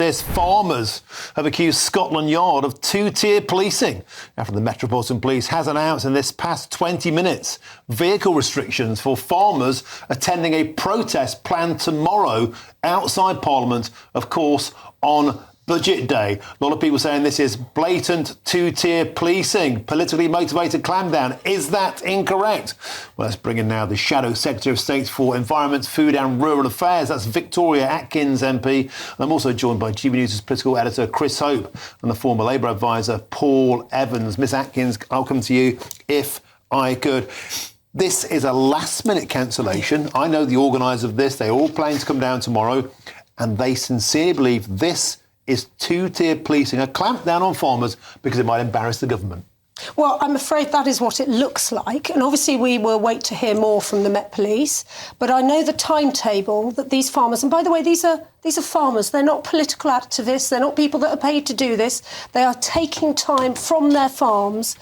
this. Farmers have accused Scotland Yard of two-tier policing after the Metropolitan Police has announced in this past 20 minutes vehicle restrictions for farmers attending a protest planned tomorrow outside Parliament, of course, on Budget Day. A lot of people saying this is blatant two-tier policing, politically motivated clampdown. Is that incorrect? Well, let's bring in now the Shadow Secretary of State for Environment, Food and Rural Affairs. That's Victoria Atkins MP. And I'm also joined by GB News' political editor Chris Hope and the former Labour advisor Paul Evans. Miss Atkins, I'll come to you if I could. This is a last-minute cancellation. I know the organisers of this. They're all planning to come down tomorrow, and they sincerely believe this is two-tier policing, a clampdown on farmers because it might embarrass the government. Well, I'm afraid that is what it looks like. And obviously we will wait to hear more from the Met Police. But I know the timetable that these farmers, and by the way, these are farmers. They're not political activists. They're not people that are paid to do this. They are taking time from their farms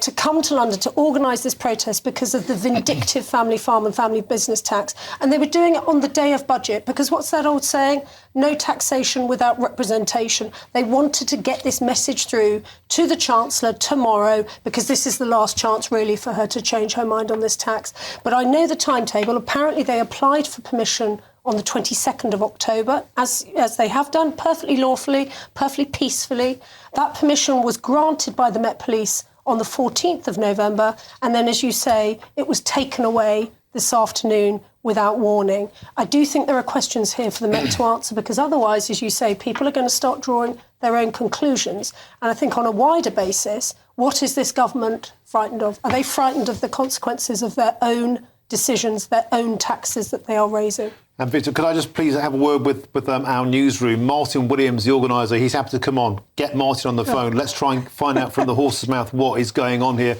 to come to London to organise this protest because of the vindictive family farm and family business tax. And they were doing it on the day of budget because what's that old saying? No taxation without representation. They wanted to get this message through to the Chancellor tomorrow because this is the last chance really for her to change her mind on this tax. But I know the timetable. Apparently they applied for permission on the 22nd of October, as they have done, perfectly lawfully, perfectly peacefully. That permission was granted by the Met Police on the 14th of November, and then, as you say, it was taken away this afternoon without warning. I do think there are questions here for the Met to answer, because otherwise, as you say, people are going to start drawing their own conclusions. And I think on a wider basis, what is this government frightened of? Are they frightened of the consequences of their own decisions, their own taxes that they are raising? And Victor, could I just please have a word with our newsroom? Martin Williams, the organiser, he's happy to come on. Get Martin on the phone. Let's try and find out from the horse's mouth what is going on here.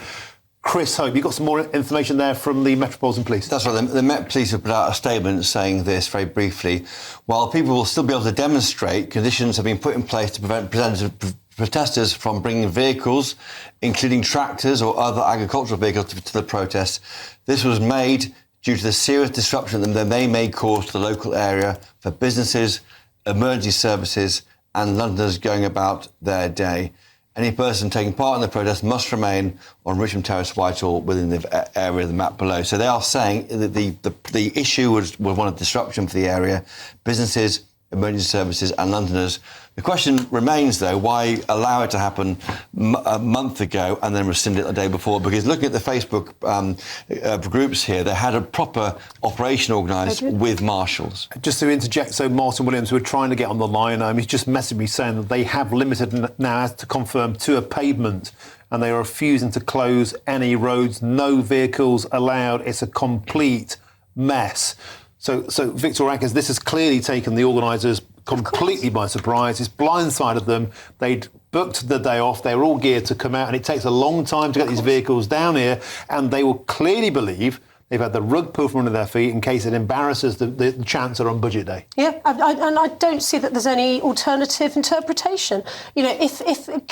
Chris Hope, you've got some more information there from the Metropolitan Police. That's right. The Met Police have put out a statement saying this very briefly. While people will still be able to demonstrate, conditions have been put in place to prevent protesters from bringing vehicles, including tractors or other agricultural vehicles, to the protests. This was made due to the serious disruption that they may cause to the local area for businesses, emergency services and Londoners going about their day. Any person taking part in the protest must remain on Richmond Terrace, Whitehall, within the area of the map below. So they are saying that the issue was one of disruption for the area, businesses, emergency services and Londoners. The question remains, though, why allow it to happen a month ago and then rescind it the day before? Because looking at the Facebook groups here, they had a proper operation organised with marshals. Just to interject, so Martin Williams, we're trying to get on the line, he's just messaged me saying that they have limited now, as to confirm, to a pavement, and they are refusing to close any roads, no vehicles allowed. It's a complete mess. So Victor Atkins, this has clearly taken the organisers completely by surprise. It's blindsided them. They'd booked the day off. They were all geared to come out, and it takes a long time to get these vehicles down here, and they will clearly believe they've had the rug pulled from under their feet in case it embarrasses the Chancellor on Budget Day. Yeah, and I don't see that there's any alternative interpretation. You know, if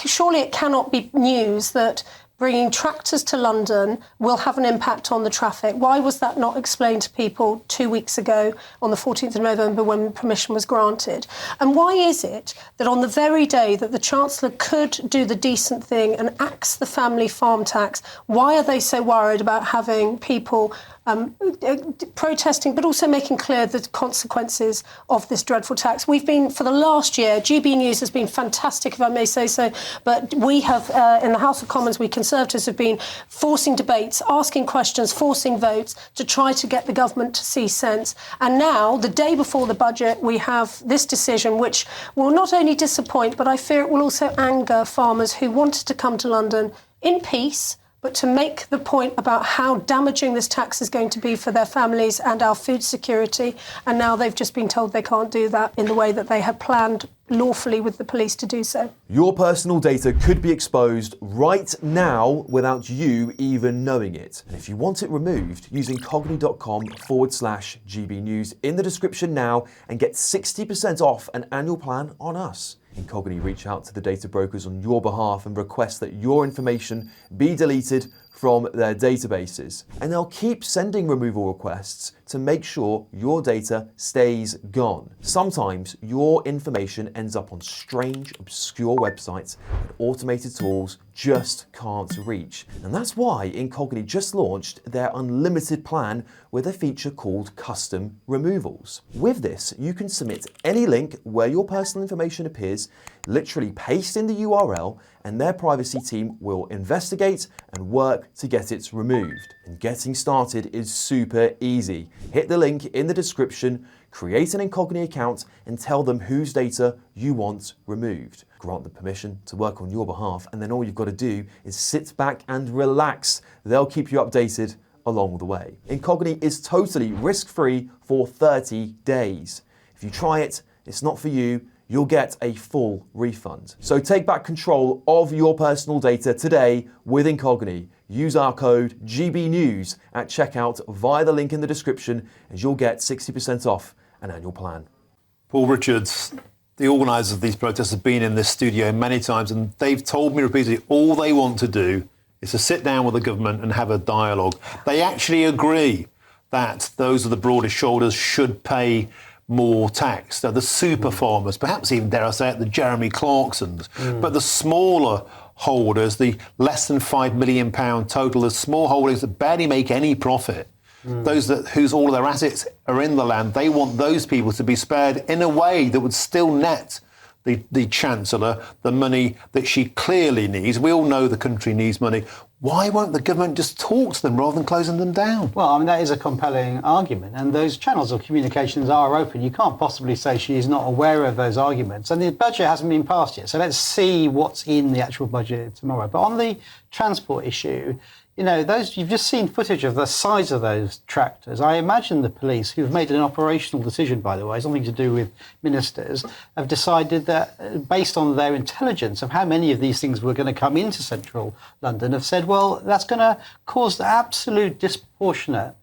surely it cannot be news that bringing tractors to London will have an impact on the traffic. Why was that not explained to people 2 weeks ago on the 14th of November when permission was granted? And why is it that on the very day that the Chancellor could do the decent thing and axe the family farm tax, why are they so worried about having people protesting, but also making clear the consequences of this dreadful tax? We've been, for the last year, GB News has been fantastic, if I may say so, but we have, in the House of Commons, we Conservatives have been forcing debates, asking questions, forcing votes to try to get the government to see sense. And now, the day before the budget, we have this decision which will not only disappoint, but I fear it will also anger farmers who wanted to come to London in peace, but to make the point about how damaging this tax is going to be for their families and our food security. And now they've just been told they can't do that in the way that they had planned lawfully with the police to do so. Your personal data could be exposed right now without you even knowing it. And if you want it removed, use incogni.com/GB News in the description now and get 60% off an annual plan on us. Incogni reach out to the data brokers on your behalf and request that your information be deleted from their databases. And they'll keep sending removal requests to make sure your data stays gone. Sometimes your information ends up on strange, obscure websites that automated tools just can't reach. And that's why Incogni just launched their unlimited plan with a feature called custom removals. With this, you can submit any link where your personal information appears, literally paste in the URL, and their privacy team will investigate and work to get it removed. And getting started is super easy. Hit the link in the description, create an Incogni account, and tell them whose data you want removed. Grant them permission to work on your behalf, and then all you've got to do is sit back and relax. They'll keep you updated along the way. Incogni is totally risk-free for 30 days. If you try it, it's not for you, you'll get a full refund. So take back control of your personal data today with Incogni. Use our code GBNews at checkout via the link in the description, and you'll get 60% off an annual plan. Paul Richards, the organisers of these protests, have been in this studio many times, and they've told me repeatedly all they want to do is to sit down with the government and have a dialogue. They actually agree that those with the broadest shoulders should pay more tax. So the super farmers, perhaps even, dare I say it, the Jeremy Clarksons, but the smaller holders, the less than £5 million total, the small holdings that barely make any profit, those whose all of their assets are in the land, they want those people to be spared in a way that would still net the Chancellor the money that she clearly needs. We all know the country needs money. Why won't the government just talk to them rather than closing them down? Well, I mean, that is a compelling argument, and those channels of communications are open. You can't possibly say she is not aware of those arguments. And the budget hasn't been passed yet, so let's see what's in the actual budget tomorrow. But on the transport issue, you know, you've just seen footage of the size of those tractors. I imagine the police, who've made an operational decision, by the way, it's nothing to do with ministers, have decided that, based on their intelligence of how many of these things were going to come into central London, have said, well, that's going to cause the absolute disproportionate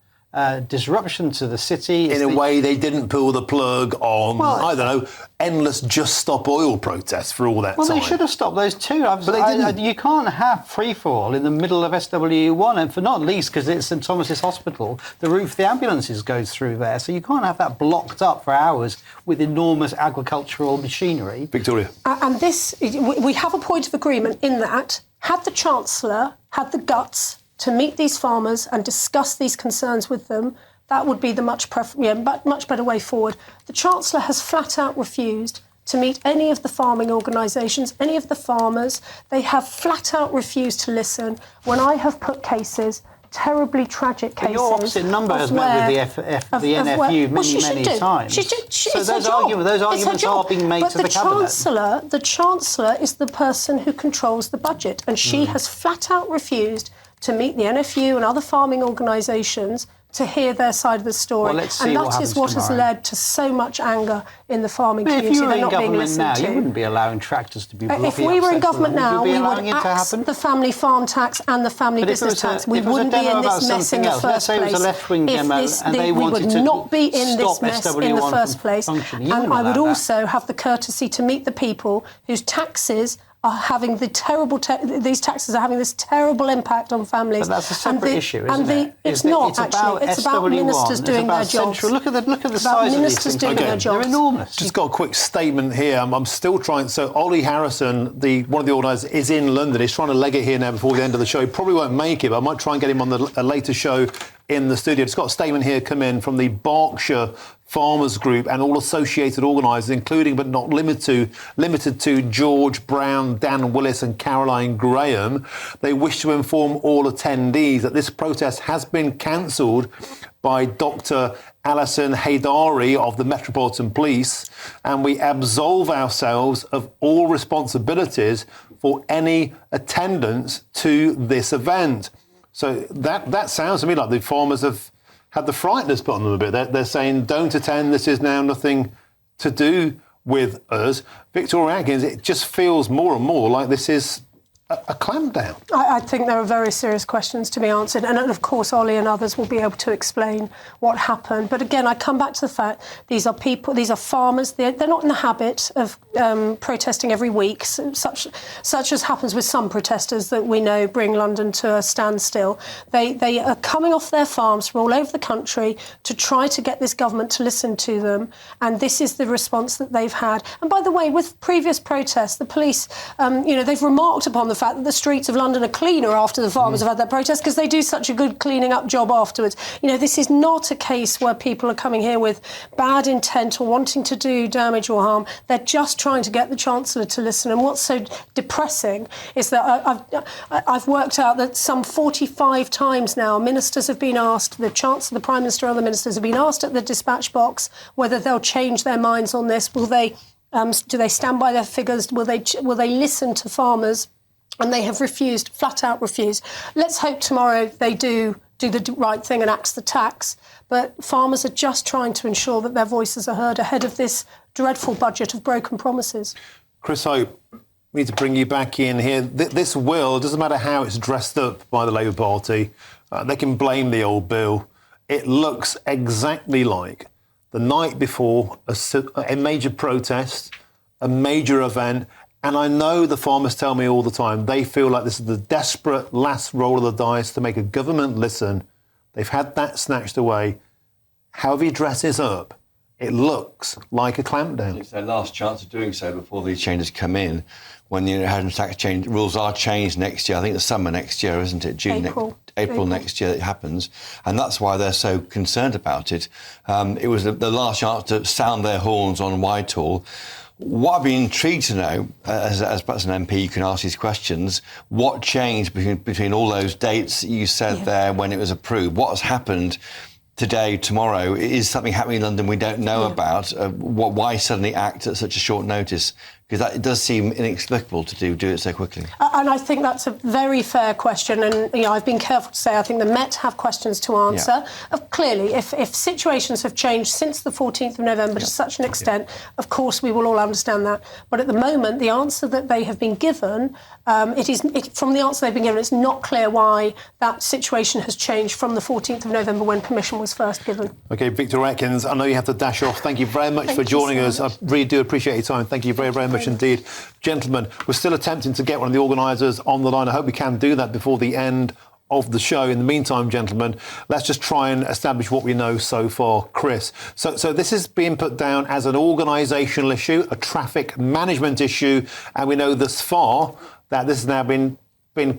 disruption to the city. In a way, they didn't pull the plug on, I don't know, endless Just Stop Oil protests for all that time. Well, they should have stopped those too. But they didn't. You can't have free-for-all in the middle of SW1, and for not least because it's St Thomas's Hospital, the roof of the ambulances goes through there, so you can't have that blocked up for hours with enormous agricultural machinery. Victoria. And this, we have a point of agreement in that, had the Chancellor had the guts to meet these farmers and discuss these concerns with them, that would be the much better way forward. The Chancellor has flat out refused to meet any of the farming organisations, any of the farmers. They have flat out refused to listen. When I have put cases, terribly tragic cases. But your opposite number has met with the NFU many times. So those arguments are being made to the Cabinet. The Chancellor is the person who controls the budget, and she has flat out refused to meet the NFU and other farming organisations to hear their side of the story. Well, let's see and what that is what has led to so much anger in the farming community. If you were They're in not being government listened now, to. you wouldn't be allowing tractors to be blocking If we were in government now, we would axe the family farm tax and the family business tax. We wouldn't be in this mess in the first place. Let's say it was a left-wing demo and they wanted to we would not be in this mess in the first place. And I would also have the courtesy to meet the people whose taxes are having these taxes are having this terrible impact on families. But that's a separate issue, isn't it? It's not, actually. It's about ministers doing their jobs. Look at the size of these things. Doing their jobs. They're enormous. Just got a quick statement here. I'm still trying. So Ollie Harrison, one of the organisers, is in London. He's trying to leg it here now before the end of the show. He probably won't make it, but I might try and get him on a later show in the studio. Just got a statement here come in from the Berkshire Farmers Group and all associated organisers, including but not limited to George Brown, Dan Willis and Caroline Graham. They wish to inform all attendees that this protest has been cancelled by Dr. Alison Haydari of the Metropolitan Police, and we absolve ourselves of all responsibilities for any attendance to this event. So that sounds to me like the farmers have had the frighteners put on them a bit. They're saying, don't attend, this is now nothing to do with us. Victoria Atkins, it just feels more and more like this is a clampdown? I think there are very serious questions to be answered, and of course Ollie and others will be able to explain what happened. But again, I come back to the fact these are people, these are farmers. They're not in the habit of protesting every week, such as happens with some protesters that we know bring London to a standstill. They are coming off their farms from all over the country to try to get this government to listen to them, and this is the response that they've had. And by the way, with previous protests, the police, they've remarked upon the fact that the streets of London are cleaner after the farmers have had that protest because they do such a good cleaning up job afterwards. This is not a case where people are coming here with bad intent or wanting to do damage or harm. They're just trying to get the Chancellor to listen. And what's so depressing is that I've worked out that some 45 times now ministers have been asked, the Chancellor, the Prime Minister, other ministers have been asked at the dispatch box whether they'll change their minds on this. Will they? Do they stand by their figures? Will they listen to farmers? And they have refused, flat out refused. Let's hope tomorrow they do the right thing and axe the tax. But farmers are just trying to ensure that their voices are heard ahead of this dreadful budget of broken promises. Chris Hope, we need to bring you back in here. This will, doesn't matter how it's dressed up by the Labour Party, they can blame the old bill. It looks exactly like the night before a major protest, a major event. And I know the farmers tell me all the time, they feel like this is the desperate last roll of the dice to make a government listen. They've had that snatched away. However you dress this up, it looks like a clampdown. It's their last chance of doing so before these changes come in. When the inheritance tax change rules are changed next year, I think the summer next year, isn't it? April next year it happens. And that's why they're so concerned about it. It was the last chance to sound their horns on Whitehall. What I'd be intrigued to know, as perhaps an MP, you can ask these questions, what changed between all those dates you said there when it was approved? What has happened today, tomorrow? Is something happening in London we don't know about? Why suddenly act at such a short notice? Because it does seem inexplicable to do it so quickly. And I think that's a very fair question. And, I've been careful to say I think the Met have questions to answer. Clearly, if situations have changed since the 14th of November to such an extent, of course, we will all understand that. But at the moment, the answer that they have been given, from the answer they've been given, it's not clear why that situation has changed from the 14th of November when permission was first given. OK, Victor Atkins, I know you have to dash off. Thank you very much for joining us. I really do appreciate your time. Thank you very, very much indeed. Gentlemen, we're still attempting to get one of the organisers on the line. I hope we can do that before the end of the show. In the meantime, gentlemen, let's just try and establish what we know so far. Chris, so this is being put down as an organisational issue, a traffic management issue, and we know thus far that this has now been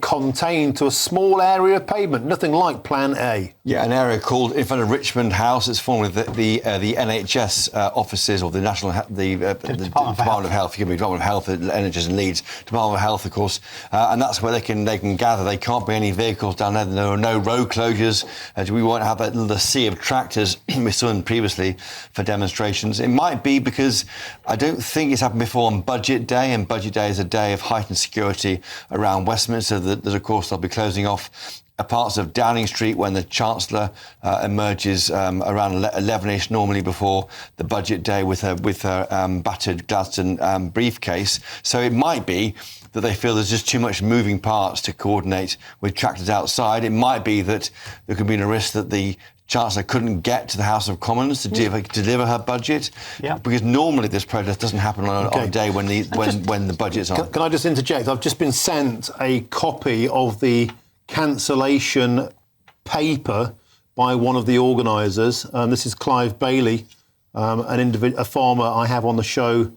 contained to a small area of pavement, nothing like Plan A. Yeah, an area called in front of Richmond House. It's formerly the NHS offices, or the Department of Health. Forgive me, Department of Health, NHS in Leeds, Department of Health, of course, and that's where they can gather. They can't bring any vehicles down there. There are no road closures. We won't have that little sea of tractors we saw in previously for demonstrations. It might be because I don't think it's happened before on Budget Day, and Budget Day is a day of heightened security around Westminster. So that, of course, they'll be closing off parts of Downing Street when the Chancellor emerges around 11ish, normally before the Budget Day with her battered Gladstone briefcase. So it might be that they feel there's just too much moving parts to coordinate with tractors outside. It might be that there could be a risk that the Chancellor couldn't get to the House of Commons to deliver her budget, because normally this protest doesn't happen on a day when the budget's on. Can I just interject? I've just been sent a copy of the cancellation paper by one of the organisers. This is Clive Bailey, a farmer I have on the show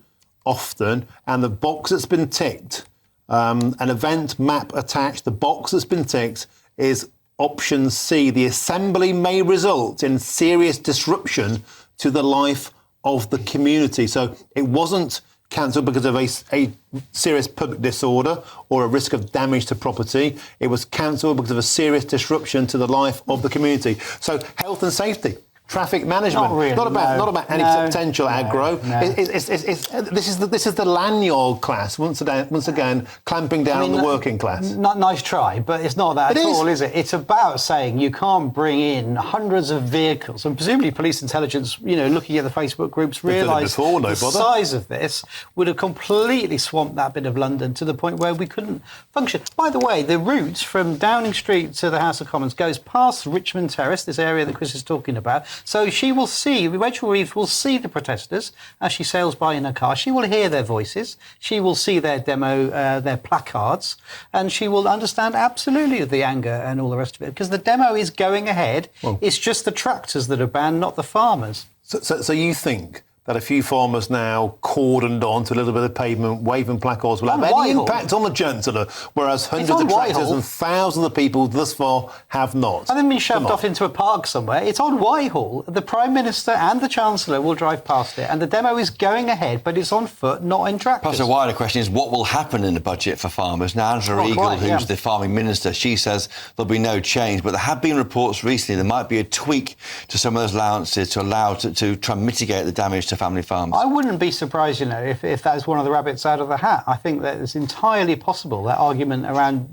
often, and the box that's been ticked, an event map attached. The box that's been ticked is Option C. The assembly may result in serious disruption to the life of the community. So it wasn't cancelled because of a serious public disorder or a risk of damage to property. It was cancelled because of a serious disruption to the life of the community. So health and safety. traffic management. Not really, Not no. about any No, potential aggro. no. This is the lanyard class once again clamping down on the working class. Nice try, but it's not that at all, is it? It's about saying you can't bring in hundreds of vehicles, and presumably police intelligence, looking at the Facebook groups, realised the size of this would have completely swamped that bit of London to the point where we couldn't function. By the way, the route from Downing Street to the House of Commons goes past Richmond Terrace, this area that Chris is talking about. So Rachel Reeves will see the protesters as she sails by in her car. She will hear their voices. She will see their demo, their placards, and she will understand absolutely the anger and all the rest of it, because the demo is going ahead. Well, it's just the tractors that are banned, not the farmers. So you think that a few farmers now cordoned onto a little bit of pavement, waving placards will have any impact on the Chancellor, whereas hundreds of tractors and thousands of people thus far have not? And then been shoved off into a park somewhere. It's on Whitehall. The Prime Minister and the Chancellor will drive past it, and the demo is going ahead, but it's on foot, not in tractors. Plus, a wider question is what will happen in the budget for farmers? Now, Angela Eagle, who's the farming minister, she says there'll be no change, but there have been reports recently there might be a tweak to some of those allowances to allow to try and mitigate the damage to family farms. I wouldn't be surprised, if that is one of the rabbits out of the hat. I think that it's entirely possible, that argument around,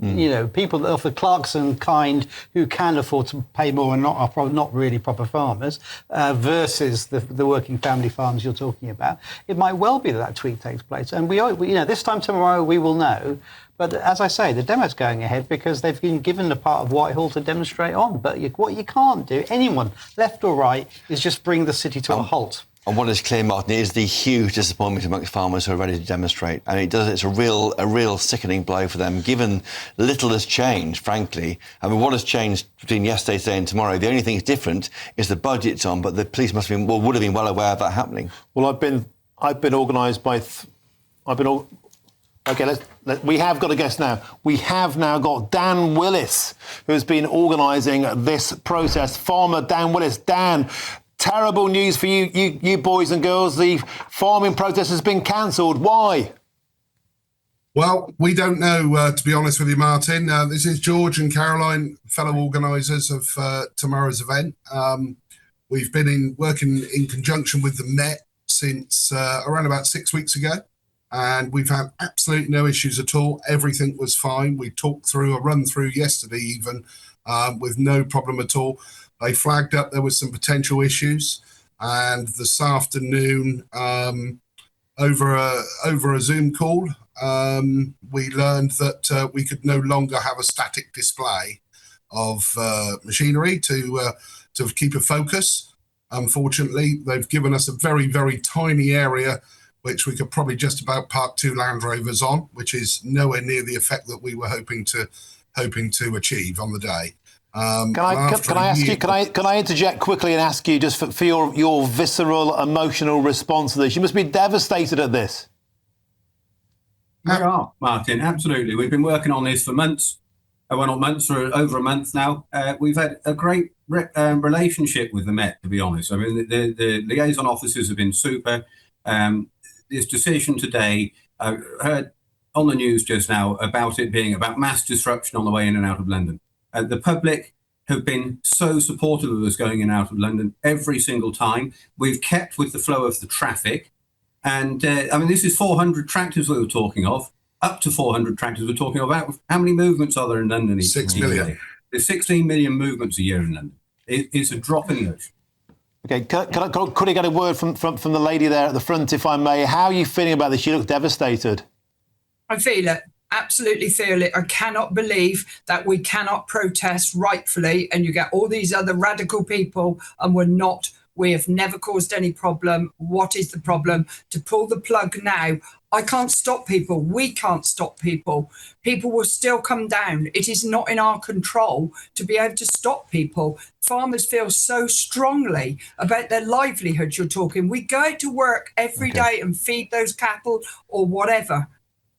people of the Clarkson kind who can afford to pay more and are not really proper farmers, versus the working family farms you're talking about. It might well be that tweak takes place. And we this time tomorrow we will know. But as I say, the demo's going ahead because they've been given the part of Whitehall to demonstrate on. But what you can't do, anyone, left or right, is just bring the city to a halt. And what is clear, Martin, is the huge disappointment amongst farmers who are ready to demonstrate. And it's a real sickening blow for them, given little has changed, frankly. I mean, what has changed between yesterday, today and tomorrow? The only thing that's different is the budget's on, but the police would have been well aware of that happening. Well, I've been organised by... OK, we have got a guest now. We have now got Dan Willis, who has been organising this process. Farmer Dan Willis. Dan, terrible news for you boys and girls. The farming protest has been cancelled. Why? Well, we don't know, to be honest with you, Martin. This is George and Caroline, fellow organisers of tomorrow's event. We've been working in conjunction with the Met since around about 6 weeks ago. And we've had absolutely no issues at all. Everything was fine. We talked through a run through yesterday even with no problem at all. They flagged up there was some potential issues. And this afternoon, over a Zoom call, we learned that we could no longer have a static display of machinery to keep a focus. Unfortunately, they've given us a very, very tiny area which we could probably just about park 2 Land Rovers on, which is nowhere near the effect that we were hoping to achieve on the day. Can I interject quickly and ask you just for your visceral, emotional response to this? You must be devastated at this. We are, Martin, absolutely. We've been working on this for months. Well, not months, or over a month now. We've had a great relationship with the Met, to be honest. I mean, the liaison officers have been super. This decision today, I heard on the news just now about it being about mass disruption on the way in and out of London. The public have been so supportive of us going in and out of London every single time. We've kept with the flow of the traffic. And this is 400 tractors we were talking of, up to 400 tractors we're talking about. How many movements are there in London? 6 million. There's 16 million movements a year in London. It's a drop in the ocean. OK, could I get a word from the lady there at the front, if I may? How are you feeling about this? You look devastated. I feel it. Absolutely feel it. I cannot believe that we cannot protest rightfully and you get all these other radical people and we have never caused any problem. What is the problem? To pull the plug now, I can't stop people. We can't stop people. People will still come down. It is not in our control to be able to stop people. Farmers feel so strongly about their livelihoods, you're talking. We go to work every day and feed those cattle or whatever.